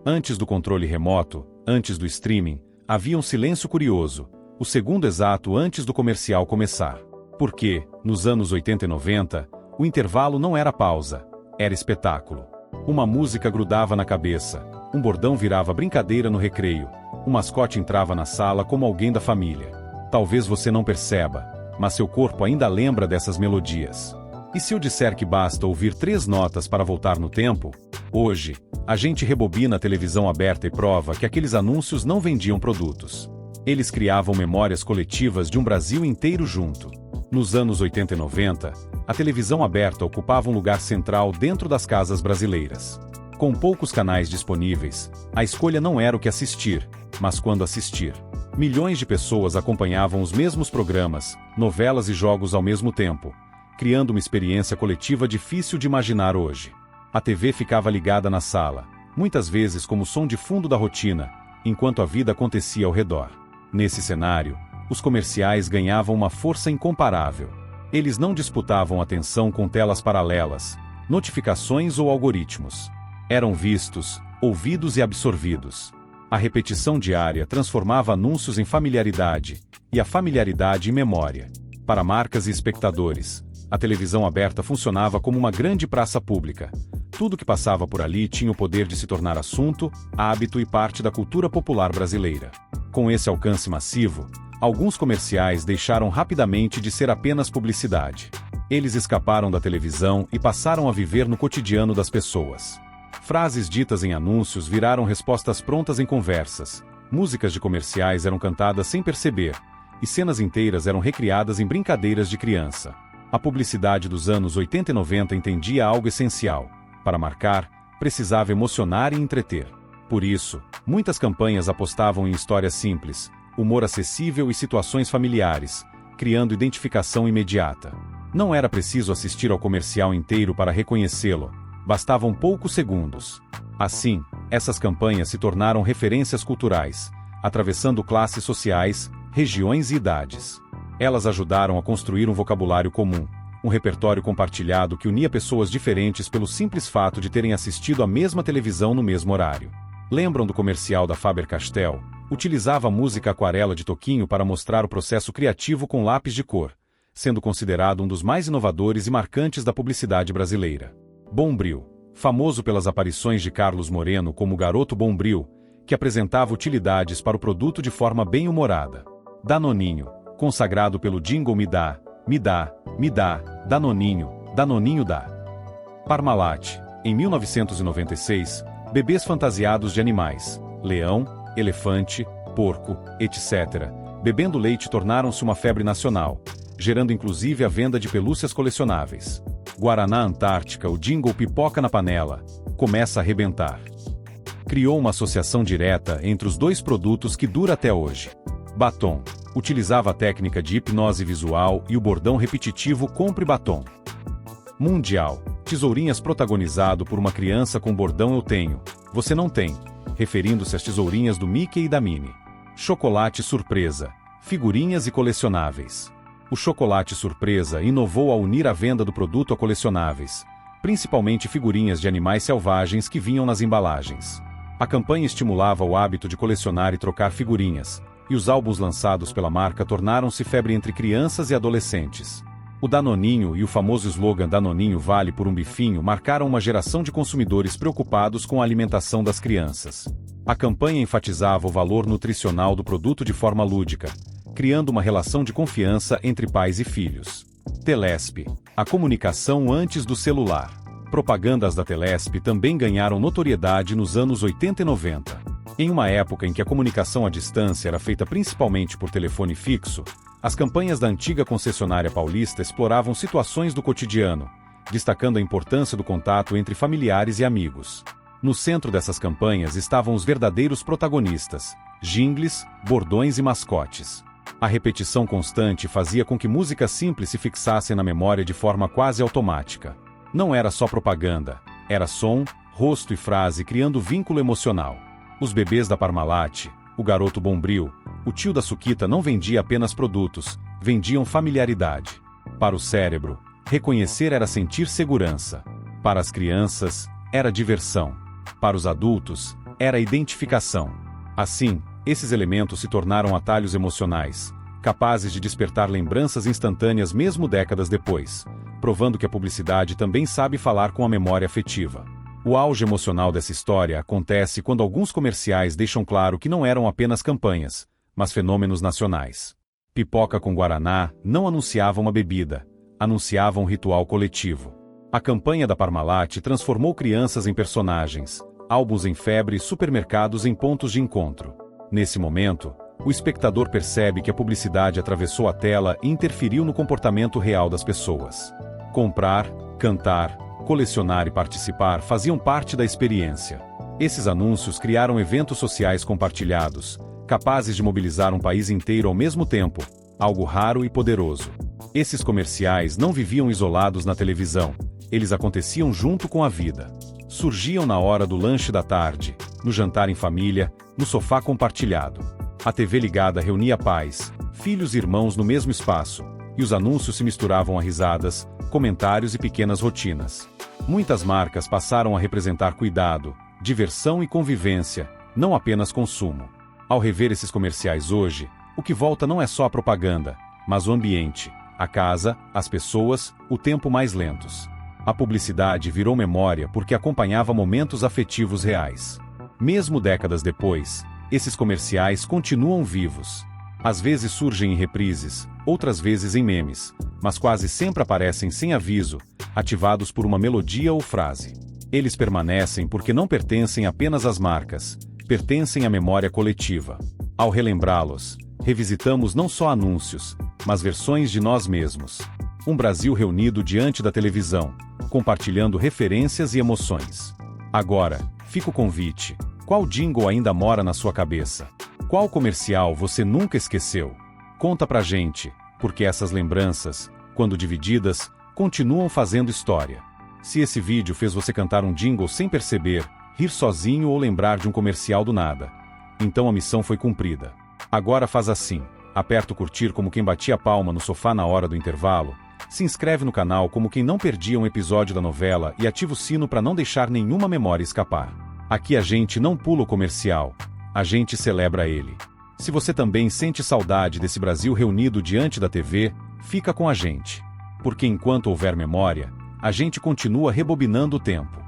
Antes do controle remoto, antes do streaming, havia um silêncio curioso, o segundo exato antes do comercial começar. Porque, nos anos 80 e 90, o intervalo não era pausa, era espetáculo. Uma música grudava na cabeça, um bordão virava brincadeira no recreio, um mascote entrava na sala como alguém da família. Talvez você não perceba, mas seu corpo ainda lembra dessas melodias. E se eu disser que basta ouvir 3 notas para voltar no tempo? Hoje, a gente rebobina a televisão aberta e prova que aqueles anúncios não vendiam produtos. Eles criavam memórias coletivas de um Brasil inteiro junto. Nos anos 80 e 90, a televisão aberta ocupava um lugar central dentro das casas brasileiras. Com poucos canais disponíveis, a escolha não era o que assistir, mas quando assistir. Milhões de pessoas acompanhavam os mesmos programas, novelas e jogos ao mesmo tempo, criando uma experiência coletiva difícil de imaginar hoje. A TV ficava ligada na sala, muitas vezes como som de fundo da rotina, enquanto a vida acontecia ao redor. Nesse cenário, os comerciais ganhavam uma força incomparável. Eles não disputavam atenção com telas paralelas, notificações ou algoritmos. Eram vistos, ouvidos e absorvidos. A repetição diária transformava anúncios em familiaridade, e a familiaridade em memória. Para marcas e espectadores, a televisão aberta funcionava como uma grande praça pública. Tudo que passava por ali tinha o poder de se tornar assunto, hábito e parte da cultura popular brasileira. Com esse alcance massivo, alguns comerciais deixaram rapidamente de ser apenas publicidade. Eles escaparam da televisão e passaram a viver no cotidiano das pessoas. Frases ditas em anúncios viraram respostas prontas em conversas, músicas de comerciais eram cantadas sem perceber, e cenas inteiras eram recriadas em brincadeiras de criança. A publicidade dos anos 80 e 90 entendia algo essencial. Para marcar, precisava emocionar e entreter. Por isso, muitas campanhas apostavam em histórias simples, humor acessível e situações familiares, criando identificação imediata. Não era preciso assistir ao comercial inteiro para reconhecê-lo, bastavam poucos segundos. Assim, essas campanhas se tornaram referências culturais, atravessando classes sociais, regiões e idades. Elas ajudaram a construir um vocabulário comum, um repertório compartilhado que unia pessoas diferentes pelo simples fato de terem assistido à mesma televisão no mesmo horário. Lembram do comercial da Faber-Castell? Utilizava a música Aquarela de Toquinho para mostrar o processo criativo com lápis de cor, sendo considerado um dos mais inovadores e marcantes da publicidade brasileira. Bombril, famoso pelas aparições de Carlos Moreno como o Garoto Bombril, que apresentava utilidades para o produto de forma bem-humorada. Danoninho, consagrado pelo jingle Me dá, me dá, me dá, Danoninho, Danoninho dá. Parmalat, em 1996, bebês fantasiados de animais, leão, elefante, porco, etc., bebendo leite tornaram-se uma febre nacional, gerando inclusive a venda de pelúcias colecionáveis. Guaraná Antártica, o jingle Pipoca na Panela, começa a arrebentar. Criou uma associação direta entre os dois produtos que dura até hoje. Batom, utilizava a técnica de hipnose visual e o bordão repetitivo Compre Batom. Mundial, tesourinhas protagonizado por uma criança com bordão Eu tenho, você não tem, referindo-se às tesourinhas do Mickey e da Minnie. Chocolate Surpresa, figurinhas e colecionáveis. O chocolate surpresa inovou ao unir a venda do produto a colecionáveis, principalmente figurinhas de animais selvagens que vinham nas embalagens. A campanha estimulava o hábito de colecionar e trocar figurinhas, e os álbuns lançados pela marca tornaram-se febre entre crianças e adolescentes. O Danoninho e o famoso slogan Danoninho vale por um bifinho marcaram uma geração de consumidores preocupados com a alimentação das crianças. A campanha enfatizava o valor nutricional do produto de forma lúdica, criando uma relação de confiança entre pais e filhos. Telesp, a comunicação antes do celular. Propagandas da Telesp também ganharam notoriedade nos anos 80 e 90. Em uma época em que a comunicação à distância era feita principalmente por telefone fixo, as campanhas da antiga concessionária paulista exploravam situações do cotidiano, destacando a importância do contato entre familiares e amigos. No centro dessas campanhas estavam os verdadeiros protagonistas, jingles, bordões e mascotes. A repetição constante fazia com que músicas simples se fixassem na memória de forma quase automática. Não era só propaganda, era som, rosto e frase criando vínculo emocional. Os bebês da Parmalat, o Garoto Bombril, o tio da Suquita não vendia apenas produtos, vendiam familiaridade. Para o cérebro, reconhecer era sentir segurança. Para as crianças, era diversão. Para os adultos, era a identificação. Assim, esses elementos se tornaram atalhos emocionais, capazes de despertar lembranças instantâneas mesmo décadas depois, provando que a publicidade também sabe falar com a memória afetiva. O auge emocional dessa história acontece quando alguns comerciais deixam claro que não eram apenas campanhas, mas fenômenos nacionais. Pipoca com Guaraná não anunciava uma bebida, anunciava um ritual coletivo. A campanha da Parmalat transformou crianças em personagens, álbuns em febre e supermercados em pontos de encontro. Nesse momento, o espectador percebe que a publicidade atravessou a tela e interferiu no comportamento real das pessoas. Comprar, cantar, colecionar e participar faziam parte da experiência. Esses anúncios criaram eventos sociais compartilhados, capazes de mobilizar um país inteiro ao mesmo tempo, algo raro e poderoso. Esses comerciais não viviam isolados na televisão, eles aconteciam junto com a vida. Surgiam na hora do lanche da tarde, no jantar em família, no sofá compartilhado. A TV ligada reunia pais, filhos e irmãos no mesmo espaço, e os anúncios se misturavam a risadas, comentários e pequenas rotinas. Muitas marcas passaram a representar cuidado, diversão e convivência, não apenas consumo. Ao rever esses comerciais hoje, o que volta não é só a propaganda, mas o ambiente, a casa, as pessoas, o tempo mais lentos. A publicidade virou memória porque acompanhava momentos afetivos reais. Mesmo décadas depois, esses comerciais continuam vivos. Às vezes surgem em reprises, outras vezes em memes, mas quase sempre aparecem sem aviso, ativados por uma melodia ou frase. Eles permanecem porque não pertencem apenas às marcas, pertencem à memória coletiva. Ao relembrá-los, revisitamos não só anúncios, mas versões de nós mesmos. Um Brasil reunido diante da televisão, compartilhando referências e emoções. Agora, fica o convite. Qual jingle ainda mora na sua cabeça? Qual comercial você nunca esqueceu? Conta pra gente, porque essas lembranças, quando divididas, continuam fazendo história. Se esse vídeo fez você cantar um jingle sem perceber, rir sozinho ou lembrar de um comercial do nada, então a missão foi cumprida. Agora faz assim, aperta o curtir como quem batia palma no sofá na hora do intervalo, se inscreve no canal como quem não perdia um episódio da novela e ativa o sino para não deixar nenhuma memória escapar. Aqui a gente não pula o comercial, a gente celebra ele. Se você também sente saudade desse Brasil reunido diante da TV, fica com a gente. Porque enquanto houver memória, a gente continua rebobinando o tempo.